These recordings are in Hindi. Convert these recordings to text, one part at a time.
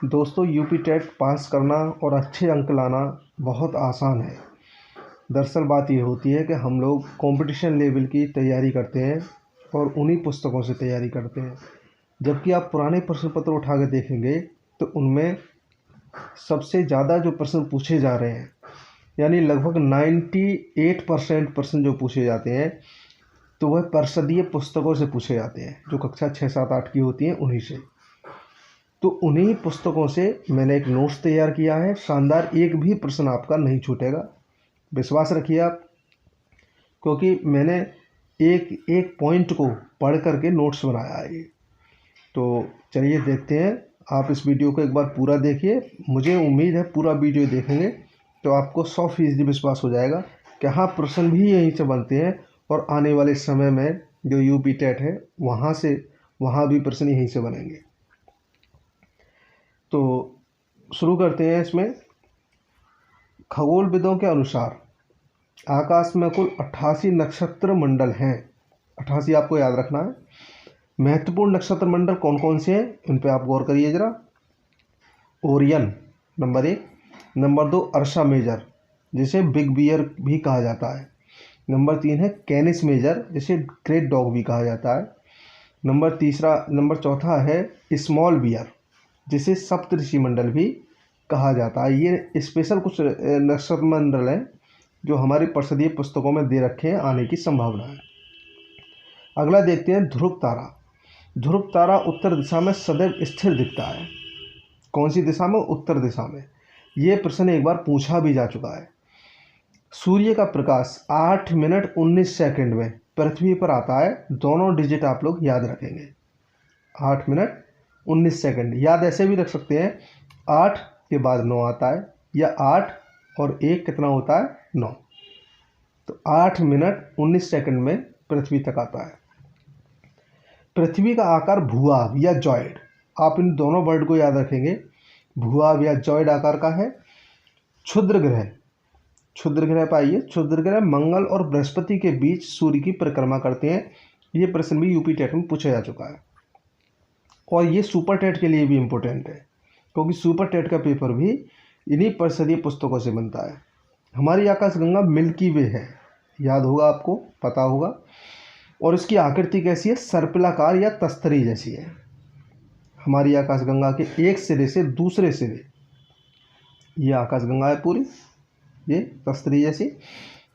दोस्तों यूपी टेट पास करना और अच्छे अंक लाना बहुत आसान है। दरअसल बात ये होती है कि हम लोग कंपटीशन लेवल की तैयारी करते हैं और उन्हीं पुस्तकों से तैयारी करते हैं। जबकि आप पुराने प्रश्न पत्र उठा के देखेंगे तो उनमें सबसे ज़्यादा जो प्रश्न पूछे जा रहे हैं, यानी लगभग 98% प्रश्न जो पूछे जाते हैं तो वह परिषदीय पुस्तकों से पूछे जाते हैं, जो कक्षा 6, 7, 8 की होती हैं उन्हीं से। तो उन्हीं पुस्तकों से मैंने एक नोट्स तैयार किया है। शानदार, एक भी प्रश्न आपका नहीं छूटेगा, विश्वास रखिए आप, क्योंकि मैंने एक एक पॉइंट को पढ़ करके नोट्स बनाया है ये। तो चलिए देखते हैं, आप इस वीडियो को एक बार पूरा देखिए। मुझे उम्मीद है पूरा वीडियो देखेंगे तो आपको 100% विश्वास हो जाएगा कि हाँ, प्रश्न भी यहीं से बनते हैं और आने वाले समय में जो यूपी टेट है वहाँ भी प्रश्न यहीं से बनेंगे। तो शुरू करते हैं। इसमें खगोलविदों के अनुसार आकाश में कुल 88 नक्षत्र मंडल हैं। 88 आपको याद रखना है। महत्वपूर्ण नक्षत्र मंडल कौन कौन से हैं, इन पे आप गौर करिए जरा। ओरियन नंबर 1, नंबर 2 अर्सा मेजर, जिसे बिग बियर भी कहा जाता है। नंबर 3 है कैनिस मेजर, जिसे ग्रेट डॉग भी कहा जाता है। नंबर चौथा है स्मॉल बियर, जिसे सप्तऋषि मंडल भी कहा जाता है। ये स्पेशल कुछ नक्षत्र मंडल हैं जो हमारी परिषदीय पुस्तकों में दे रखे हैं, आने की संभावना है। अगला देखते हैं ध्रुव तारा। ध्रुव तारा उत्तर दिशा में सदैव स्थिर दिखता है। कौन सी दिशा में? उत्तर दिशा में। ये प्रश्न एक बार पूछा भी जा चुका है। सूर्य का प्रकाश 8 मिनट 19 सेकंड में पृथ्वी पर आता है। दोनों डिजिट आप लोग याद रखेंगे, 8 मिनट 19 सेकंड। याद ऐसे भी रख सकते हैं, 8 के बाद 9 आता है, या 8 और 1 कितना होता है? 9। तो 8 मिनट 19 सेकंड में पृथ्वी तक आता है। पृथ्वी का आकार भूआब या जॉइड, आप इन दोनों वर्ड को याद रखेंगे। भूआब या जॉइड आकार का है। क्षुद्र ग्रह पाइए, क्षुद्र ग्रह मंगल और बृहस्पति के बीच सूर्य की परिक्रमा करते हैं। ये प्रश्न भी यूपी टेट में पूछा जा चुका है और ये सुपर टेट के लिए भी इम्पोर्टेंट है, क्योंकि सुपर टेट का पेपर भी इन्हीं परिषदीय पुस्तकों से बनता है। हमारी आकाशगंगा मिल्की वे है, याद होगा आपको, पता होगा। और इसकी आकृति कैसी है? सर्पिलाकार या तस्तरी जैसी है। हमारी आकाशगंगा के एक सिरे से दूसरे सिरे, ये आकाशगंगा है पूरी, ये तस्तरी जैसी।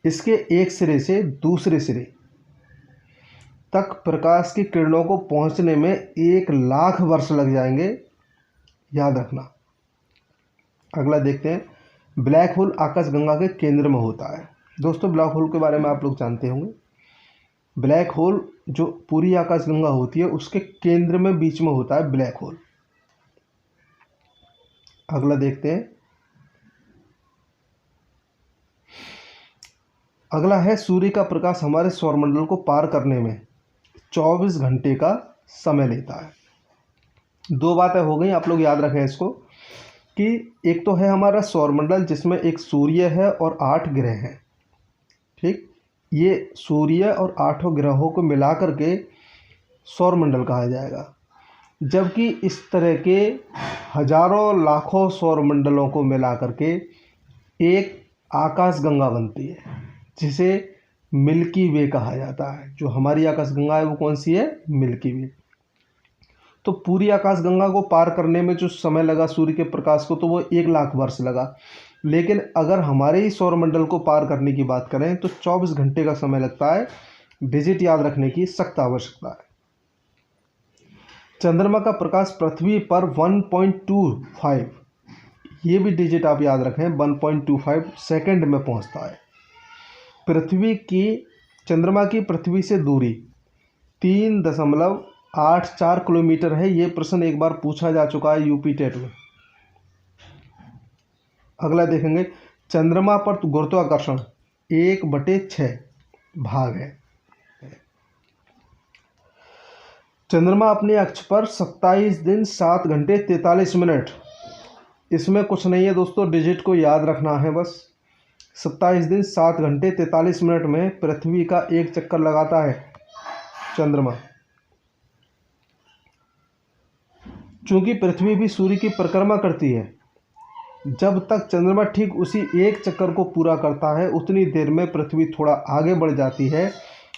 इसके एक सिरे से दूसरे सिरे तक प्रकाश की किरणों को पहुंचने में 1,00,000 वर्ष लग जाएंगे, याद रखना। अगला देखते हैं। ब्लैक होल आकाशगंगा के केंद्र में होता है। दोस्तों ब्लैक होल के बारे में आप लोग जानते होंगे। ब्लैक होल जो पूरी आकाशगंगा होती है उसके केंद्र में बीच में होता है ब्लैक होल। अगला देखते हैं। अगला है सूर्य का प्रकाश हमारे सौरमंडल को पार करने में 24 घंटे का समय लेता है। दो बातें हो गई, आप लोग याद रखें इसको, कि एक तो है हमारा सौरमंडल जिसमें एक सूर्य है और 8 ग्रह हैं। ठीक, ये सूर्य और 8 ग्रहों को मिलाकर के सौरमंडल कहा जाएगा। जबकि इस तरह के हजारों लाखों सौरमंडलों को मिलाकर के एक आकाशगंगा बनती है, जिसे मिल्की वे कहा जाता है। जो हमारी आकाशगंगा है वो कौन सी है? मिल्की वे। तो पूरी आकाशगंगा को पार करने में जो समय लगा सूर्य के प्रकाश को, तो वो 1,00,000 वर्ष लगा। लेकिन अगर हमारे ही सौरमंडल को पार करने की बात करें तो 24 घंटे का समय लगता है। डिजिट याद रखने की सख्त आवश्यकता है। चंद्रमा का प्रकाश पृथ्वी पर 1.25, ये भी डिजिट आप याद रखें, 1.25 सेकंड में पहुंचता है। चंद्रमा की पृथ्वी से दूरी 3.84 किलोमीटर है। ये प्रश्न एक बार पूछा जा चुका है यूपी टेट में। अगला देखेंगे। चंद्रमा पर गुरुत्वाकर्षण 1/6 भाग है। चंद्रमा अपने अक्ष पर 27 दिन 7 घंटे 43 मिनट, इसमें कुछ नहीं है दोस्तों, डिजिट को याद रखना है बस। 27 दिन 7 घंटे 43 मिनट में पृथ्वी का एक चक्कर लगाता है चंद्रमा। चूँकि पृथ्वी भी सूर्य की परिक्रमा करती है, जब तक चंद्रमा ठीक उसी एक चक्कर को पूरा करता है उतनी देर में पृथ्वी थोड़ा आगे बढ़ जाती है।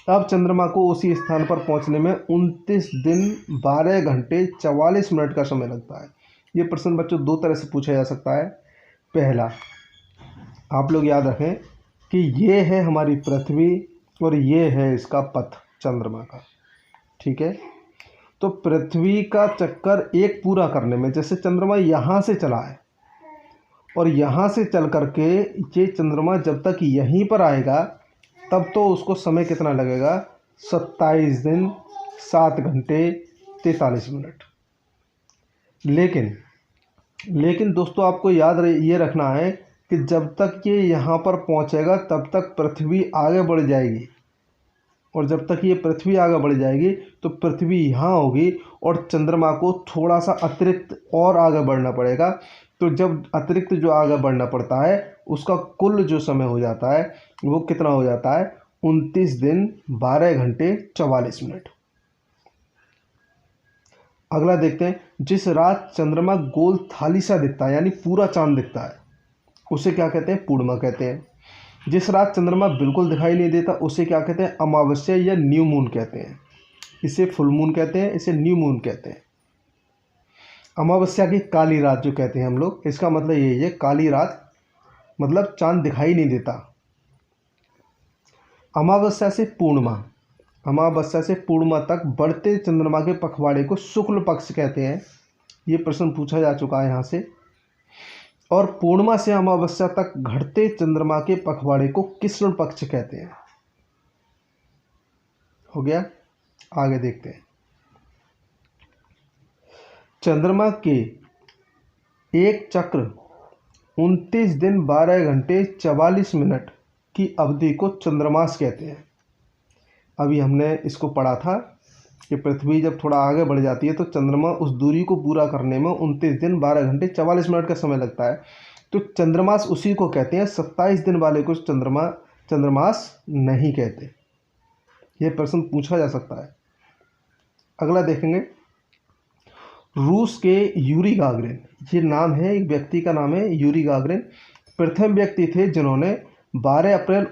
अब चंद्रमा को उसी स्थान पर पहुंचने में 29 दिन 12 घंटे 44 मिनट का समय लगता है। ये प्रश्न बच्चों दो तरह से पूछा जा सकता है। पहला, आप लोग याद रखें कि ये है हमारी पृथ्वी और ये है इसका पथ चंद्रमा का, ठीक है। तो पृथ्वी का चक्कर एक पूरा करने में, जैसे चंद्रमा यहाँ से चला है और यहाँ से चल करके ये चंद्रमा जब तक यहीं पर आएगा तब तो उसको समय कितना लगेगा, 27 दिन 7 घंटे 43 मिनट। लेकिन दोस्तों आपको याद ये रखना है कि जब तक ये यहाँ पर पहुँचेगा तब तक पृथ्वी आगे बढ़ जाएगी, और जब तक ये पृथ्वी आगे बढ़ जाएगी तो पृथ्वी यहाँ होगी और चंद्रमा को थोड़ा सा अतिरिक्त और आगे बढ़ना पड़ेगा। तो जब अतिरिक्त जो आगे बढ़ना पड़ता है उसका कुल जो समय हो जाता है वो कितना हो जाता है, 29 दिन 12 घंटे 44 मिनट। अगला देखते हैं, जिस रात चंद्रमा गोल थाली सा दिखता है यानी पूरा चांद दिखता है उसे क्या कहते हैं, पूर्णिमा कहते हैं। जिस रात चंद्रमा बिल्कुल दिखाई नहीं देता उसे क्या कहते हैं, अमावस्या या न्यू मून कहते हैं। इसे फुल मून कहते हैं, इसे न्यू मून कहते हैं। अमावस्या की काली रात जो कहते हैं हम लोग, इसका मतलब यही है, काली रात मतलब चांद दिखाई नहीं देता। अमावस्या से पूर्णिमा तक बढ़ते चंद्रमा के पखवाड़े को शुक्ल पक्ष कहते हैं। ये प्रश्न पूछा जा चुका है यहाँ से। और पूर्णिमा से अमावस्या तक घटते चंद्रमा के पखवाड़े को कृष्ण पक्ष कहते हैं। हो गया, आगे देखते हैं। चंद्रमा के एक चक्र 29 दिन 12 घंटे 44 मिनट की अवधि को चंद्रमास कहते हैं। अभी हमने इसको पढ़ा था कि पृथ्वी जब थोड़ा आगे बढ़ जाती है तो चंद्रमा उस दूरी को पूरा करने में 29 दिन 12 घंटे 44 मिनट का समय लगता है। तो चंद्रमास उसी को कहते हैं। 27 दिन वाले को चंद्रमास नहीं कहते। यह प्रश्न पूछा जा सकता है। अगला देखेंगे, रूस के यूरी गागरिन, ये नाम है, एक व्यक्ति का नाम है यूरी गागरिन, प्रथम व्यक्ति थे जिन्होंने 12 अप्रैल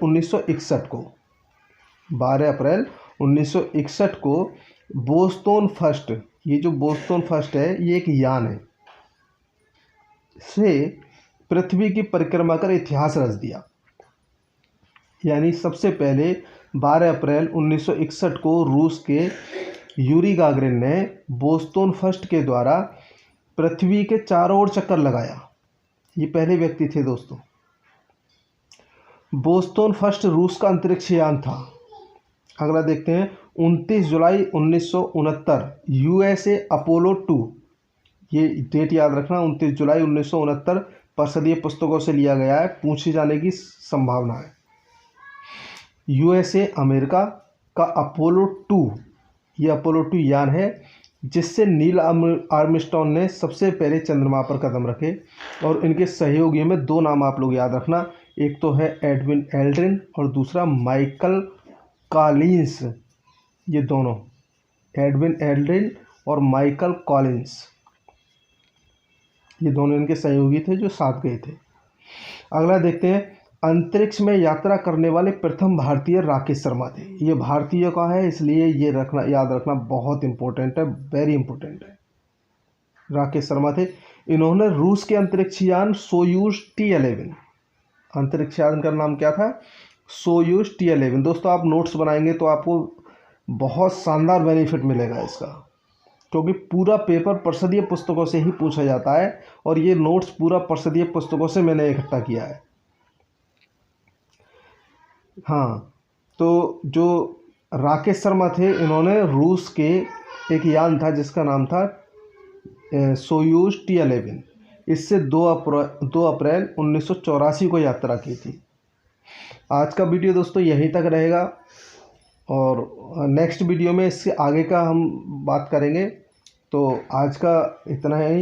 1961 को बोस्टन फर्स्ट, ये जो बोस्टन फर्स्ट है ये एक यान है, से पृथ्वी की परिक्रमा कर इतिहास रच दिया। यानी सबसे पहले 12 अप्रैल 1961 को रूस के यूरी गागरिन ने बोस्टन फर्स्ट के द्वारा पृथ्वी के चारों ओर चक्कर लगाया। ये पहले व्यक्ति थे दोस्तों। बोस्टन फर्स्ट रूस का अंतरिक्ष यान था। अगला देखते हैं, 29 जुलाई 1969 यूएसए अपोलो 2, ये डेट याद रखना, 29 जुलाई 1969 परिषदीय पुस्तकों से लिया गया है, पूछे जाने की संभावना है। यूएसए अमेरिका का अपोलो 2, ये अपोलो 2 यान है जिससे नील आर्मस्ट्रॉन्ग ने सबसे पहले चंद्रमा पर कदम रखे। और इनके सहयोगियों में दो नाम आप लोग याद रखना, एक तो है एडविन एल्ड्रिन और दूसरा माइकल कॉलिंस। ये दोनों, एडविन एल्ड्रिन और माइकल कॉलिंस, ये दोनों इनके सहयोगी थे जो साथ गए थे। अगला देखते हैं, अंतरिक्ष में यात्रा करने वाले प्रथम भारतीय राकेश शर्मा थे। ये भारतीय का है इसलिए ये रखना, याद रखना बहुत इंपॉर्टेंट है, वेरी इंपॉर्टेंट है। राकेश शर्मा थे। इन्होंने रूस के अंतरिक्ष यान सोयूज T11, अंतरिक्ष यान का नाम क्या था, सोयूज T11। दोस्तों आप नोट्स बनाएंगे तो आपको बहुत शानदार बेनिफिट मिलेगा इसका, क्योंकि पूरा पेपर परिषदीय पुस्तकों से ही पूछा जाता है और ये नोट्स पूरा परिषदीय पुस्तकों से मैंने इकट्ठा किया है। हाँ, तो जो राकेश शर्मा थे इन्होंने रूस के एक यान था जिसका नाम था सोयूज T11, इससे 2 अप्रैल 1984 को यात्रा की थी। आज का वीडियो दोस्तों यहीं तक रहेगा और नेक्स्ट वीडियो में इससे आगे का हम बात करेंगे। तो आज का इतना ही।